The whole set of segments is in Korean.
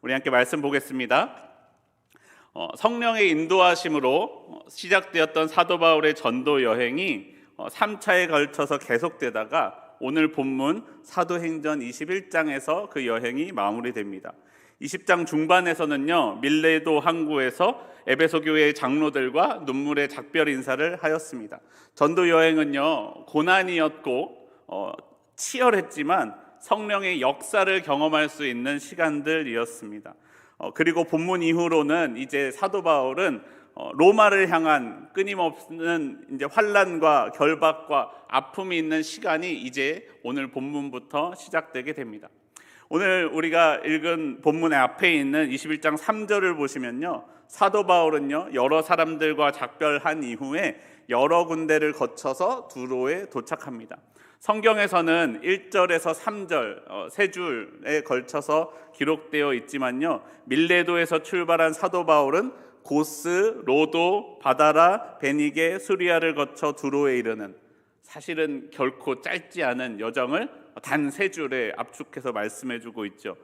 우리 함께 말씀 보겠습니다. 성령의 인도하심으로 시작되었던 사도 바울의 전도 여행이 3차에 걸쳐서 계속되다가 오늘 본문 사도행전 21장에서 그 여행이 마무리됩니다. 20장 중반에서는요, 밀레도 항구에서 에베소 교회의 장로들과 눈물의 작별 인사를 하였습니다. 전도 여행은요, 고난이었고 치열했지만 성령의 역사를 경험할 수 있는 시간들이었습니다. 그리고 본문 이후로는 이제 사도 바울은 로마를 향한 끊임없는 이제 환난과 결박과 아픔이 있는 시간이 이제 오늘 본문부터 시작되게 됩니다. 오늘 우리가 읽은 본문의 앞에 있는 21장 3절을 보시면요, 사도 바울은요, 여러 사람들과 작별한 이후에 여러 군데를 거쳐서 두로에 도착합니다. 성경에서는 1절에서 3절 세 줄에 걸쳐서 기록되어 있지만요, 밀레도에서 출발한 사도 바울은 고스, 로도, 바다라, 베니게, 수리아를 거쳐 두로에 이르는, 사실은 결코 짧지 않은 여정을 단 세 줄에 압축해서 말씀해주고 있죠.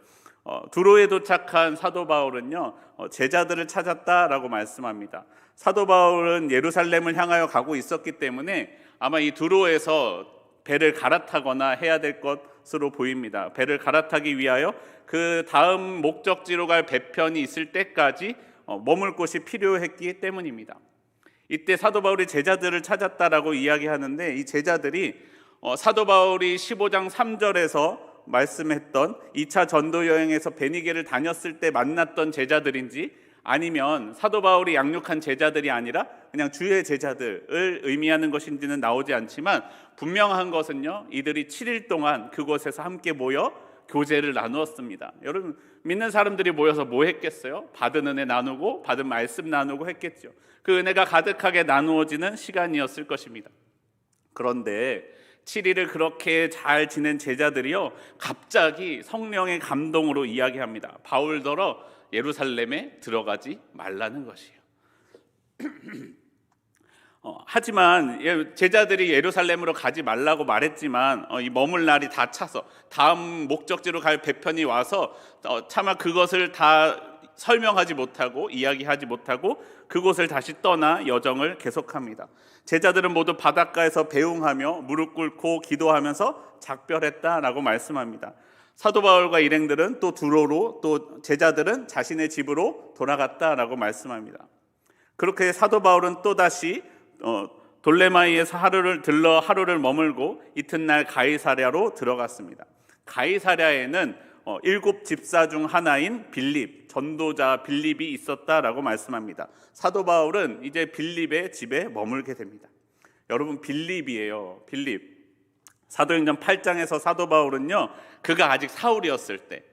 두로에 도착한 사도 바울은요, 제자들을 찾았다라고 말씀합니다. 사도 바울은 예루살렘을 향하여 가고 있었기 때문에 아마 이 두로에서 배를 갈아타거나 해야 될 것으로 보입니다. 배를 갈아타기 위하여 그 다음 목적지로 갈 배편이 있을 때까지 머물 곳이 필요했기 때문입니다. 이때 사도 바울이 제자들을 찾았다라고 이야기하는데, 이 제자들이 사도 바울이 15장 3절에서 말씀했던 2차 전도 여행에서 베니게를 다녔을 때 만났던 제자들인지, 아니면 사도 바울이 양육한 제자들이 아니라 그냥 주의 제자들을 의미하는 것인지는 나오지 않지만, 분명한 것은요, 이들이 7일 동안 그곳에서 함께 모여 교제를 나누었습니다. 여러분, 믿는 사람들이 모여서 뭐 했겠어요? 받은 은혜 나누고 받은 말씀 나누고 했겠죠. 그 은혜가 가득하게 나누어지는 시간이었을 것입니다. 그런데 7일을 그렇게 잘 지낸 제자들이요, 갑자기 성령의 감동으로 이야기합니다. 바울더러 예루살렘에 들어가지 말라는 것이에요. 하지만 제자들이 예루살렘으로 가지 말라고 말했지만 이 머물 날이 다 차서 다음 목적지로 갈 배편이 와서 차마 그것을 다 설명하지 못하고 이야기하지 못하고 그곳을 다시 떠나 여정을 계속합니다. 제자들은 모두 바닷가에서 배웅하며 무릎 꿇고 기도하면서 작별했다라고 말씀합니다. 사도 바울과 일행들은 또 두로로, 또 제자들은 자신의 집으로 돌아갔다라고 말씀합니다. 그렇게 사도 바울은 또다시 돌레마이에서 하루를 머물고 이튿날 가이사랴로 들어갔습니다. 가이사랴에는 7 집사 중 하나인 빌립, 전도자 빌립이 있었다라고 말씀합니다. 사도 바울은 이제 빌립의 집에 머물게 됩니다. 여러분, 빌립이에요. 빌립. 사도행전 8장에서 사도 바울은요, 그가 아직 사울이었을 때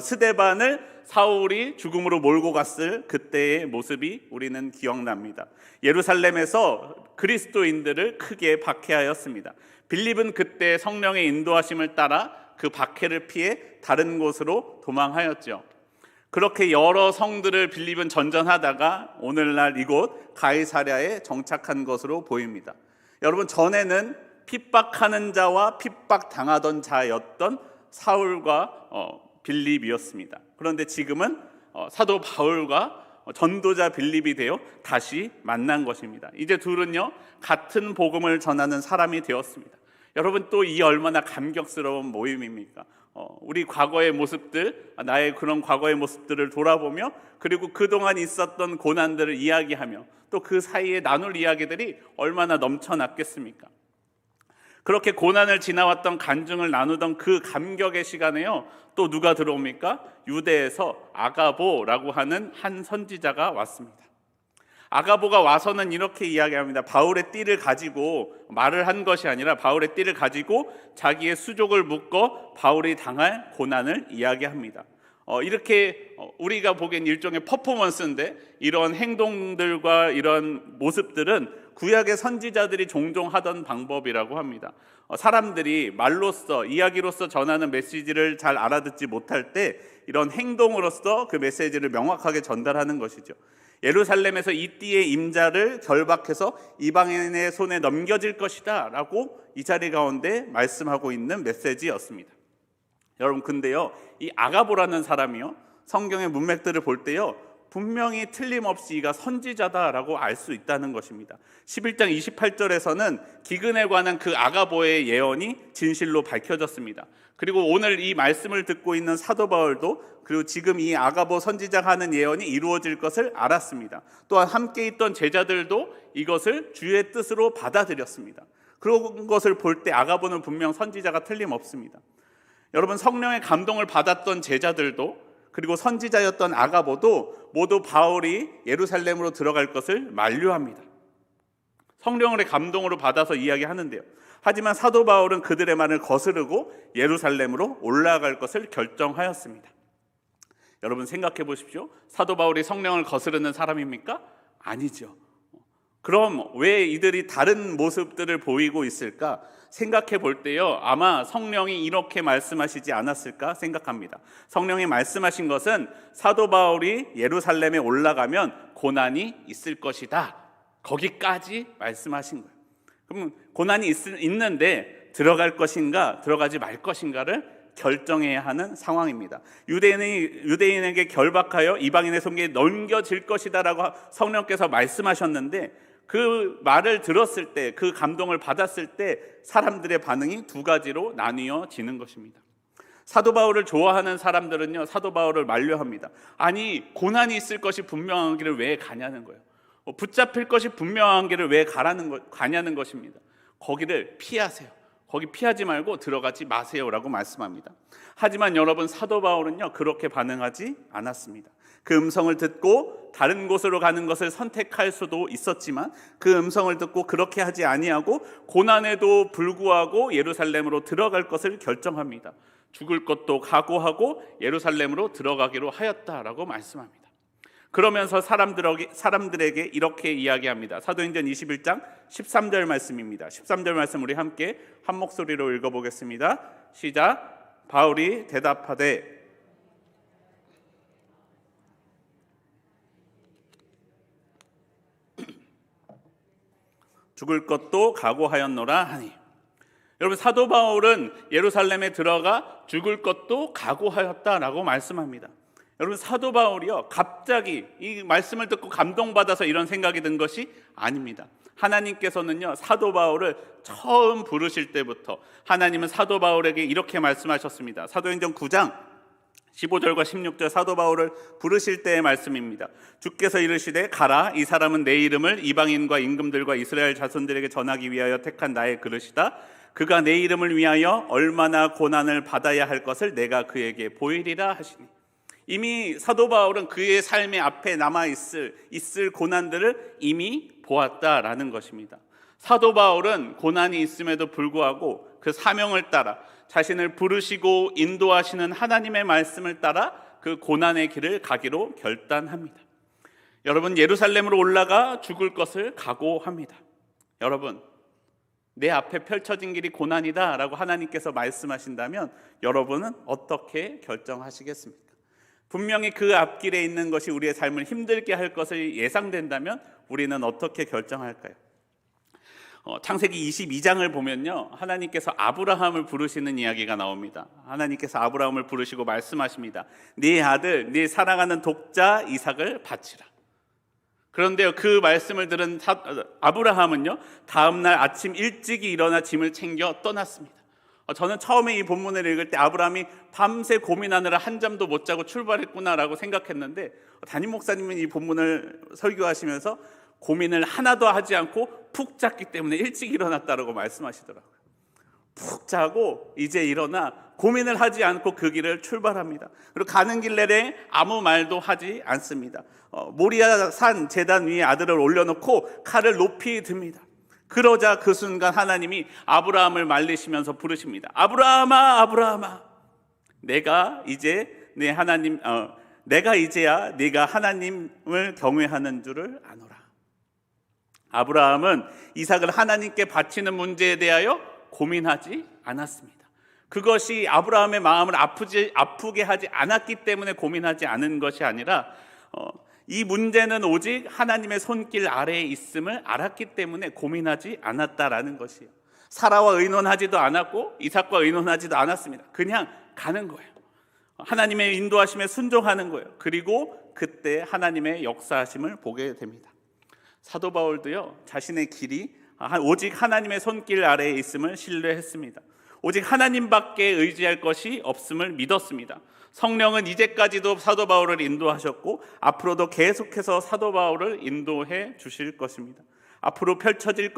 스데반을 사울이 죽음으로 몰고 갔을 그때의 모습이 우리는 기억납니다. 예루살렘에서 그리스도인들을 크게 박해하였습니다. 빌립은 그때 성령의 인도하심을 따라 그 박해를 피해 다른 곳으로 도망하였죠. 그렇게 여러 성들을 빌립은 전전하다가 오늘날 이곳 가이사랴에 정착한 것으로 보입니다. 여러분, 전에는 핍박하는 자와 핍박당하던 자였던 사울과 빌립이었습니다. 그런데 지금은 사도 바울과 전도자 빌립이 되어 다시 만난 것입니다. 이제 둘은요, 같은 복음을 전하는 사람이 되었습니다. 여러분, 또 이 얼마나 감격스러운 모임입니까? 우리 과거의 모습들, 나의 그런 과거의 모습들을 돌아보며, 그리고 그동안 있었던 고난들을 이야기하며, 또 그 사이에 나눌 이야기들이 얼마나 넘쳐났겠습니까? 그렇게 고난을 지나왔던 간증을 나누던 그 감격의 시간에요, 또 누가 들어옵니까? 유대에서 아가보라고 하는 한 선지자가 왔습니다. 아가보가 와서는 이렇게 이야기합니다. 바울의 띠를 가지고, 말을 한 것이 아니라 바울의 띠를 가지고 자기의 수족을 묶어 바울이 당할 고난을 이야기합니다. 이렇게 우리가 보기엔 일종의 퍼포먼스인데, 이런 행동들과 이런 모습들은 구약의 선지자들이 종종 하던 방법이라고 합니다. 사람들이 말로써, 이야기로서 전하는 메시지를 잘 알아듣지 못할 때 이런 행동으로써 그 메시지를 명확하게 전달하는 것이죠. 예루살렘에서 이 띠의 임자를 결박해서 이방인의 손에 넘겨질 것이다 라고 이 자리 가운데 말씀하고 있는 메시지였습니다. 여러분, 근데요, 이 아가보라는 사람이요, 성경의 문맥들을 볼 때요, 분명히 틀림없이 이가 선지자다라고 알 수 있다는 것입니다. 11장 28절에서는 기근에 관한 그 아가보의 예언이 진실로 밝혀졌습니다. 그리고 오늘 이 말씀을 듣고 있는 사도 바울도 그리고 지금 이 아가보 선지자가 하는 예언이 이루어질 것을 알았습니다. 또한 함께 있던 제자들도 이것을 주의 뜻으로 받아들였습니다. 그런 것을 볼 때 아가보는 분명 선지자가 틀림없습니다. 여러분, 성령의 감동을 받았던 제자들도 그리고 선지자였던 아가보도 모두 바울이 예루살렘으로 들어갈 것을 만류합니다. 성령의 감동으로 받아서 이야기하는데요. 하지만 사도 바울은 그들의 말을 거스르고 예루살렘으로 올라갈 것을 결정하였습니다. 여러분, 생각해 보십시오. 사도 바울이 성령을 거스르는 사람입니까? 아니죠. 그럼 왜 이들이 다른 모습들을 보이고 있을까? 생각해 볼 때요, 아마 성령이 이렇게 말씀하시지 않았을까 생각합니다. 성령이 말씀하신 것은 사도 바울이 예루살렘에 올라가면 고난이 있을 것이다, 거기까지 말씀하신 거예요. 그럼 고난이 있는데 들어갈 것인가 들어가지 말 것인가를 결정해야 하는 상황입니다. 유대인에게 결박하여 이방인의 손에 넘겨질 것이다라고 성령께서 말씀하셨는데, 그 말을 들었을 때, 그 감동을 받았을 때 사람들의 반응이 두 가지로 나뉘어지는 것입니다. 사도 바울을 좋아하는 사람들은요, 사도 바울을 만류합니다. 아니, 고난이 있을 것이 분명한 길을 왜 가냐는 거예요. 붙잡힐 것이 분명한 길을 왜 가냐는 것입니다. 거기를 피하세요. 거기 피하지 말고 들어가지 마세요라고 말씀합니다. 하지만 여러분, 사도 바울은요, 그렇게 반응하지 않았습니다. 그 음성을 듣고 다른 곳으로 가는 것을 선택할 수도 있었지만 그 음성을 듣고 그렇게 하지 아니하고 고난에도 불구하고 예루살렘으로 들어갈 것을 결정합니다. 죽을 것도 각오하고 예루살렘으로 들어가기로 하였다라고 말씀합니다. 그러면서 사람들에게 이렇게 이야기합니다. 사도행전 21장 13절 말씀입니다. 13절 말씀 우리 함께 한 목소리로 읽어보겠습니다. 시작. 바울이 대답하되 죽을 것도 각오하였노라 하니. 여러분, 사도 바울은 예루살렘에 들어가 죽을 것도 각오하였다라고 말씀합니다. 여러분, 사도 바울이요, 갑자기 이 말씀을 듣고 감동받아서 이런 생각이 든 것이 아닙니다. 하나님께서는요, 사도 바울을 처음 부르실 때부터 하나님은 사도 바울에게 이렇게 말씀하셨습니다. 사도행전 9장 15절과 16절 사도 바울을 부르실 때의 말씀입니다. 주께서 이르시되 가라, 이 사람은 내 이름을 이방인과 임금들과 이스라엘 자손들에게 전하기 위하여 택한 나의 그릇이다. 그가 내 이름을 위하여 얼마나 고난을 받아야 할 것을 내가 그에게 보이리라 하시니. 이미 사도 바울은 그의 삶의 앞에 남아있을 고난들을 이미 보았다라는 것입니다. 사도 바울은 고난이 있음에도 불구하고 그 사명을 따라 자신을 부르시고 인도하시는 하나님의 말씀을 따라 그 고난의 길을 가기로 결단합니다. 여러분, 예루살렘으로 올라가 죽을 것을 각오합니다. 여러분, 내 앞에 펼쳐진 길이 고난이다 라고 하나님께서 말씀하신다면 여러분은 어떻게 결정하시겠습니까? 분명히 그 앞길에 있는 것이 우리의 삶을 힘들게 할 것을 예상된다면 우리는 어떻게 결정할까요? 창세기 22장을 보면요, 하나님께서 아브라함을 부르시는 이야기가 나옵니다. 하나님께서 아브라함을 부르시고 말씀하십니다. 네 아들, 네 사랑하는 독자 이삭을 바치라. 그런데요, 그 말씀을 들은 아브라함은요, 다음날 아침 일찍이 일어나 짐을 챙겨 떠났습니다. 저는 처음에 이 본문을 읽을 때 아브라함이 밤새 고민하느라 한 잠도 못 자고 출발했구나라고 생각했는데, 담임 목사님은 이 본문을 설교하시면서 고민을 하나도 하지 않고 푹 잤기 때문에 일찍 일어났다라고 말씀하시더라고요. 푹 자고 이제 일어나 고민을 하지 않고 그 길을 출발합니다. 그리고 가는 길 내내 아무 말도 하지 않습니다. 모리아 산 제단 위에 아들을 올려놓고 칼을 높이 듭니다. 그러자 그 순간 하나님이 아브라함을 말리시면서 부르십니다. 아브라함아, 아브라함아, 내가 이제야 네가 하나님을 경외하는 줄을 아노라. 아브라함은 이삭을 하나님께 바치는 문제에 대하여 고민하지 않았습니다. 그것이 아브라함의 마음을 아프게 하지 않았기 때문에 고민하지 않은 것이 아니라 이 문제는 오직 하나님의 손길 아래에 있음을 알았기 때문에 고민하지 않았다라는 것이에요. 사라와 의논하지도 않았고 이삭과 의논하지도 않았습니다. 그냥 가는 거예요. 하나님의 인도하심에 순종하는 거예요. 그리고 그때 하나님의 역사하심을 보게 됩니다. 사도 바울도요, 자신의 길이 오직 하나님의 손길 아래에 있음을 신뢰했습니다. 오직 하나님밖에 의지할 것이 없음을 믿었습니다. 성령은 이제까지도 사도 바울을 인도하셨고 앞으로도 계속해서 사도 바울을 인도해 주실 것입니다. 앞으로 펼쳐질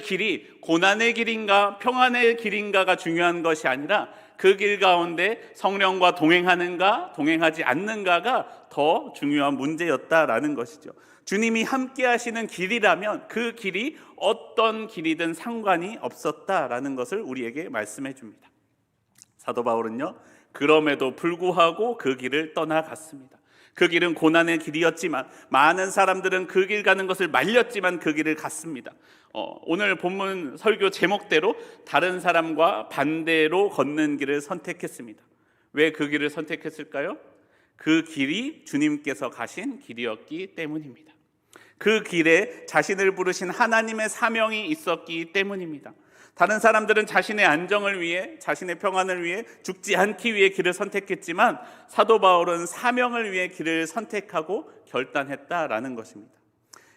길이 고난의 길인가 평안의 길인가가 중요한 것이 아니라 그 길 가운데 성령과 동행하는가 동행하지 않는가가 더 중요한 문제였다라는 것이죠. 주님이 함께 하시는 길이라면 그 길이 어떤 길이든 상관이 없었다라는 것을 우리에게 말씀해 줍니다. 사도 바울은요, 그럼에도 불구하고 그 길을 떠나갔습니다. 그 길은 고난의 길이었지만 많은 사람들은 그 길 가는 것을 말렸지만 그 길을 갔습니다. 오늘 본문 설교 제목대로 다른 사람과 반대로 걷는 길을 선택했습니다. 왜 그 길을 선택했을까요? 그 길이 주님께서 가신 길이었기 때문입니다. 그 길에 자신을 부르신 하나님의 사명이 있었기 때문입니다. 다른 사람들은 자신의 안정을 위해, 자신의 평안을 위해, 죽지 않기 위해 길을 선택했지만 사도 바울은 사명을 위해 길을 선택하고 결단했다라는 것입니다.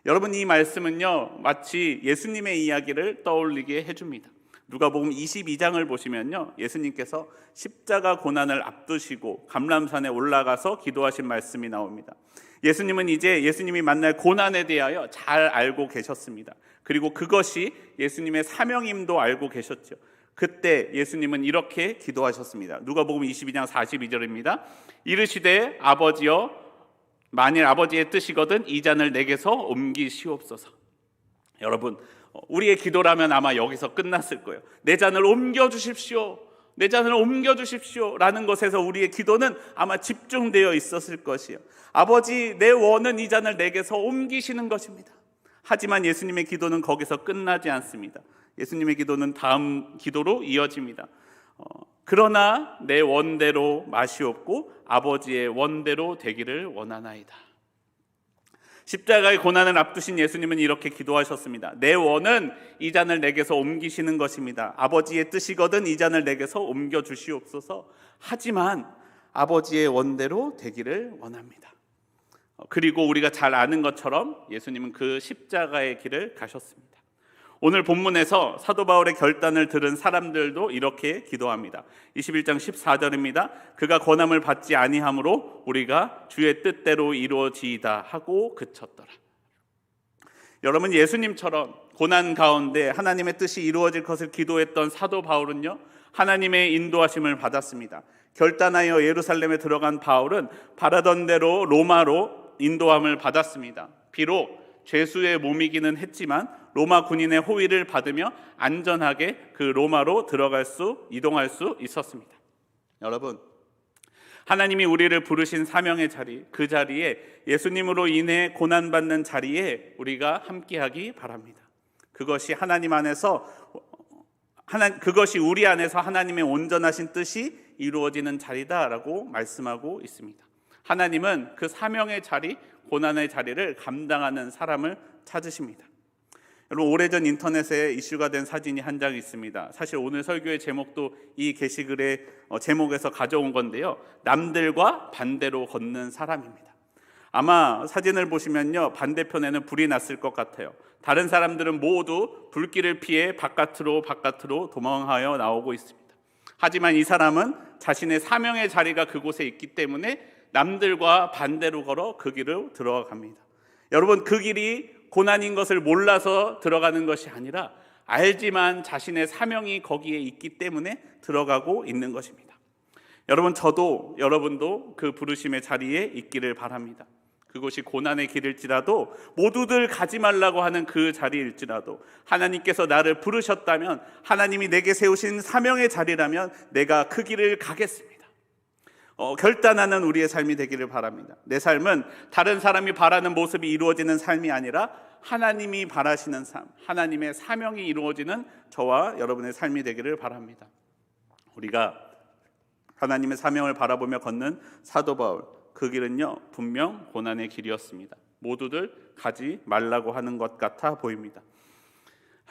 여러분, 이 말씀은요, 마치 예수님의 이야기를 떠올리게 해줍니다. 누가복음 22장을 보시면요, 예수님께서 십자가 고난을 앞두시고 감람산에 올라가서 기도하신 말씀이 나옵니다. 예수님은 이제 예수님이 만날 고난에 대하여 잘 알고 계셨습니다. 그리고 그것이 예수님의 사명임도 알고 계셨죠. 그때 예수님은 이렇게 기도하셨습니다. 누가복음 22장 42절입니다. 이르시되 아버지여, 만일 아버지의 뜻이거든 이 잔을 내게서 옮기시옵소서. 여러분, 우리의 기도라면 아마 여기서 끝났을 거예요. 내 잔을 옮겨주십시오, 내 잔을 옮겨주십시오 라는 것에서 우리의 기도는 아마 집중되어 있었을 것이에요. 아버지, 내 원은 이 잔을 내게서 옮기시는 것입니다. 하지만 예수님의 기도는 거기서 끝나지 않습니다. 예수님의 기도는 다음 기도로 이어집니다. 그러나 내 원대로 마시옵고 아버지의 원대로 되기를 원하나이다. 십자가의 고난을 앞두신 예수님은 이렇게 기도하셨습니다. 내 원은 이 잔을 내게서 옮기시는 것입니다. 아버지의 뜻이거든 이 잔을 내게서 옮겨 주시옵소서. 하지만 아버지의 원대로 되기를 원합니다. 그리고 우리가 잘 아는 것처럼 예수님은 그 십자가의 길을 가셨습니다. 오늘 본문에서 사도 바울의 결단을 들은 사람들도 이렇게 기도합니다. 21장 14절입니다. 그가 권함을 받지 아니하므로 우리가 주의 뜻대로 이루어지이다 하고 그쳤더라. 여러분, 예수님처럼 고난 가운데 하나님의 뜻이 이루어질 것을 기도했던 사도 바울은요, 하나님의 인도하심을 받았습니다. 결단하여 예루살렘에 들어간 바울은 바라던 대로 로마로 인도함을 받았습니다. 비록 죄수의 몸이기는 했지만 로마 군인의 호위를 받으며 안전하게 그 로마로 이동할 수 있었습니다. 여러분, 하나님이 우리를 부르신 사명의 자리, 그 자리에 예수님으로 인해 고난받는 자리에 우리가 함께하기 바랍니다. 그것이 그것이 우리 안에서 하나님의 온전하신 뜻이 이루어지는 자리다라고 말씀하고 있습니다. 하나님은 그 사명의 자리, 고난의 자리를 감당하는 사람을 찾으십니다. 여러분, 오래전 인터넷에 이슈가 된 사진이 한 장 있습니다. 사실 오늘 설교의 제목도 이 게시글의 제목에서 가져온 건데요, 남들과 반대로 걷는 사람입니다. 아마 사진을 보시면요, 반대편에는 불이 났을 것 같아요. 다른 사람들은 모두 불길을 피해 바깥으로 도망하여 나오고 있습니다. 하지만 이 사람은 자신의 사명의 자리가 그곳에 있기 때문에 남들과 반대로 걸어 그 길을 들어갑니다. 여러분, 그 길이 고난인 것을 몰라서 들어가는 것이 아니라 알지만 자신의 사명이 거기에 있기 때문에 들어가고 있는 것입니다. 여러분, 저도 여러분도 그 부르심의 자리에 있기를 바랍니다. 그것이 고난의 길일지라도, 모두들 가지 말라고 하는 그 자리일지라도, 하나님께서 나를 부르셨다면, 하나님이 내게 세우신 사명의 자리라면 내가 그 길을 가겠습니다. 결단하는 우리의 삶이 되기를 바랍니다. 내 삶은 다른 사람이 바라는 모습이 이루어지는 삶이 아니라 하나님이 바라시는 삶, 하나님의 사명이 이루어지는 저와 여러분의 삶이 되기를 바랍니다. 우리가 하나님의 사명을 바라보며 걷는 사도 바울, 그 길은요, 분명 고난의 길이었습니다. 모두들 가지 말라고 하는 것 같아 보입니다.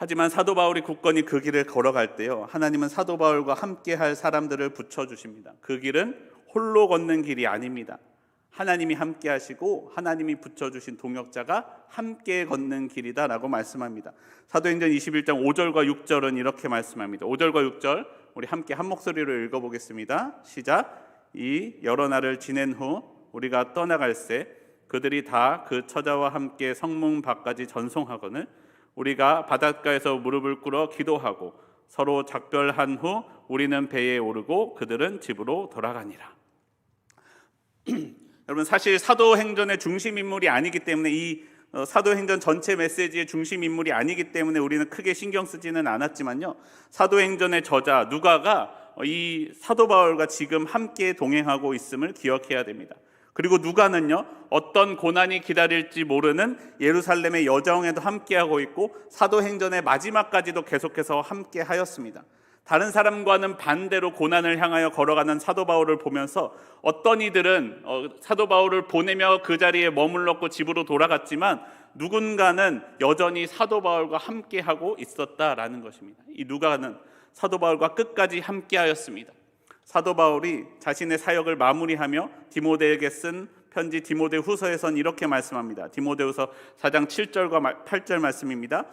하지만 사도 바울이 굳건히 그 길을 걸어갈 때요, 하나님은 사도 바울과 함께할 사람들을 붙여주십니다. 그 길은 홀로 걷는 길이 아닙니다. 하나님이 함께 하시고 하나님이 붙여주신 동역자가 함께 걷는 길이다라고 말씀합니다. 사도행전 21장 5절과 6절은 이렇게 말씀합니다. 5절과 6절 우리 함께 한 목소리로 읽어보겠습니다. 시작. 이 여러 날을 지낸 후 우리가 떠나갈새 그들이 다 그 처자와 함께 성문 밖까지 전송하거늘 우리가 바닷가에서 무릎을 꿇어 기도하고 서로 작별한 후 우리는 배에 오르고 그들은 집으로 돌아가니라. 여러분, 사실 사도행전의 중심 인물이 아니기 때문에, 이 사도행전 전체 메시지의 중심 인물이 아니기 때문에 우리는 크게 신경 쓰지는 않았지만요, 사도행전의 저자 누가가 이 사도 바울과 지금 함께 동행하고 있음을 기억해야 됩니다. 그리고 누가는요, 어떤 고난이 기다릴지 모르는 예루살렘의 여정에도 함께하고 있고 사도행전의 마지막까지도 계속해서 함께하였습니다. 다른 사람과는 반대로 고난을 향하여 걸어가는 사도 바울을 보면서 어떤 이들은 사도 바울을 보내며 그 자리에 머물렀고 집으로 돌아갔지만 누군가는 여전히 사도 바울과 함께하고 있었다라는 것입니다. 이 누가는 사도 바울과 끝까지 함께하였습니다. 사도 바울이 자신의 사역을 마무리하며 디모데에게 쓴 편지 디모데후서에선 이렇게 말씀합니다. 디모데후서 4장 7절과 8절 말씀입니다.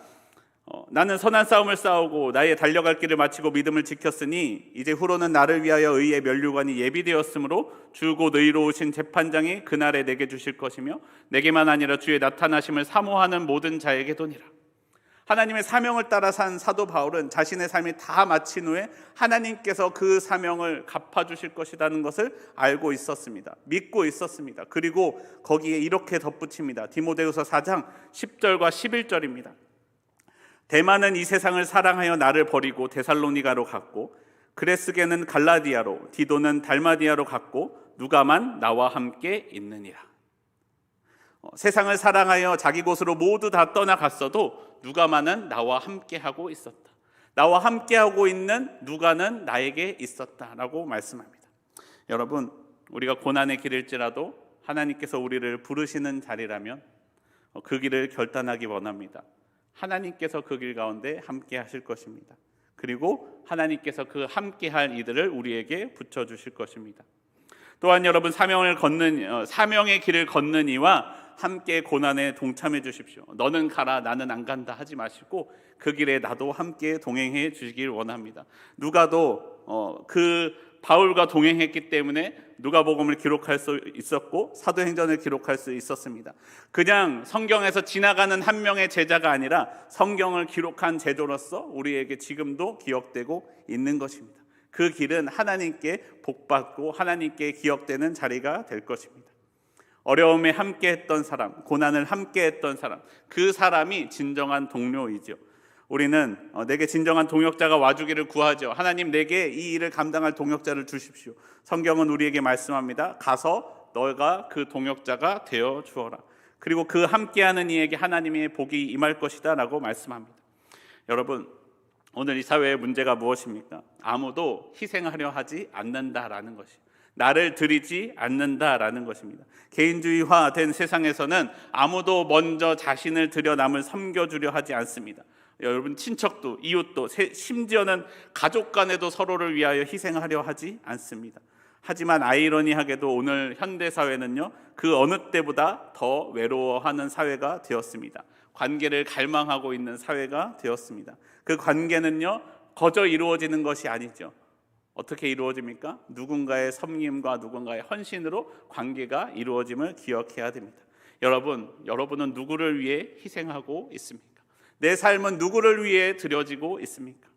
나는 선한 싸움을 싸우고 나의 달려갈 길을 마치고 믿음을 지켰으니 이제 후로는 나를 위하여 의의 면류관이 예비되었으므로 주 곧 의로우신 재판장이 그날에 내게 주실 것이며 내게만 아니라 주의 나타나심을 사모하는 모든 자에게도니라. 하나님의 사명을 따라 산 사도 바울은 자신의 삶이 다 마친 후에 하나님께서 그 사명을 갚아주실 것이라는 것을 알고 있었습니다. 믿고 있었습니다. 그리고 거기에 이렇게 덧붙입니다. 디모데후서 4장 10절과 11절입니다. 데마는 이 세상을 사랑하여 나를 버리고 데살로니가로 갔고 그레스게는 갈라디아로 디도는 달마디아로 갔고 누가만 나와 함께 있느니라. 세상을 사랑하여 자기 곳으로 모두 다 떠나갔어도 누가만은 나와 함께하고 있었다. 나와 함께하고 있는 누가는 나에게 있었다라고 말씀합니다. 여러분, 우리가 고난의 길일지라도 하나님께서 우리를 부르시는 자리라면 그 길을 결단하기 원합니다. 하나님께서 그 길 가운데 함께 하실 것입니다. 그리고 하나님께서 그 함께 할 이들을 우리에게 붙여주실 것입니다. 또한 여러분, 사명의 길을 걷는 이와 함께 고난에 동참해 주십시오. 너는 가라 나는 안 간다 하지 마시고 그 길에 나도 함께 동행해 주시길 원합니다. 누가도 그 바울과 동행했기 때문에 누가복음을 기록할 수 있었고 사도행전을 기록할 수 있었습니다. 그냥 성경에서 지나가는 한 명의 제자가 아니라 성경을 기록한 제도로서 우리에게 지금도 기억되고 있는 것입니다. 그 길은 하나님께 복받고 하나님께 기억되는 자리가 될 것입니다. 어려움에 함께했던 사람, 고난을 함께했던 사람, 그 사람이 진정한 동료이죠. 우리는 내게 진정한 동역자가 와주기를 구하죠. 하나님, 내게 이 일을 감당할 동역자를 주십시오. 성경은 우리에게 말씀합니다. 가서 너가 그 동역자가 되어 주어라. 그리고 그 함께하는 이에게 하나님의 복이 임할 것이다 라고 말씀합니다. 여러분, 오늘 이 사회의 문제가 무엇입니까? 아무도 희생하려 하지 않는다라는 것이에요. 나를 드리지 않는다라는 것입니다. 개인주의화된 세상에서는 아무도 먼저 자신을 드려 남을 섬겨주려 하지 않습니다. 여러분, 친척도 이웃도 심지어는 가족 간에도 서로를 위하여 희생하려 하지 않습니다. 하지만 아이러니하게도 오늘 현대사회는요, 그 어느 때보다 더 외로워하는 사회가 되었습니다. 관계를 갈망하고 있는 사회가 되었습니다. 그 관계는요, 거저 이루어지는 것이 아니죠. 어떻게 이루어집니까? 누군가의 누군가의 헌신으로 관계가 이루어짐을 기억해야 됩니다. 여러분은 누구를 위해 희생하고 있습니까? 내 삶은 누구를 위해 드려지고 있습니까?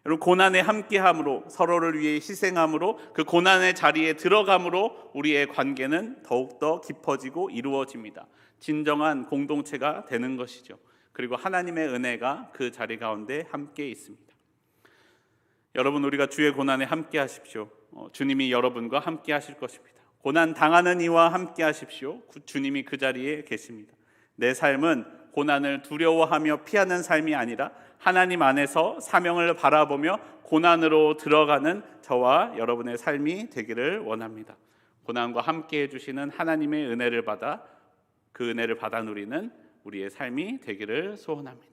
여러분, 고난에 함께함으로, 서로를 위해 희생함으로, 그 고난의 자리에 들어감으로 우리의 관계는 더욱더 깊어지고 이루어집니다. 진정한 공동체가 되는 것이죠. 그리고 하나님의 은혜가 그 자리 가운데 함께 있습니다. 여러분, 우리가 주의 고난에 함께 하십시오. 주님이 여러분과 함께 하실 것입니다. 고난 당하는 이와 함께 하십시오. 주님이 그 자리에 계십니다. 내 삶은 고난을 두려워하며 피하는 삶이 아니라 하나님 안에서 사명을 바라보며 고난으로 들어가는 저와 여러분의 삶이 되기를 원합니다. 고난과 함께 해주시는 하나님의 은혜를 받아 그 은혜를 받아 누리는 우리의 삶이 되기를 소원합니다.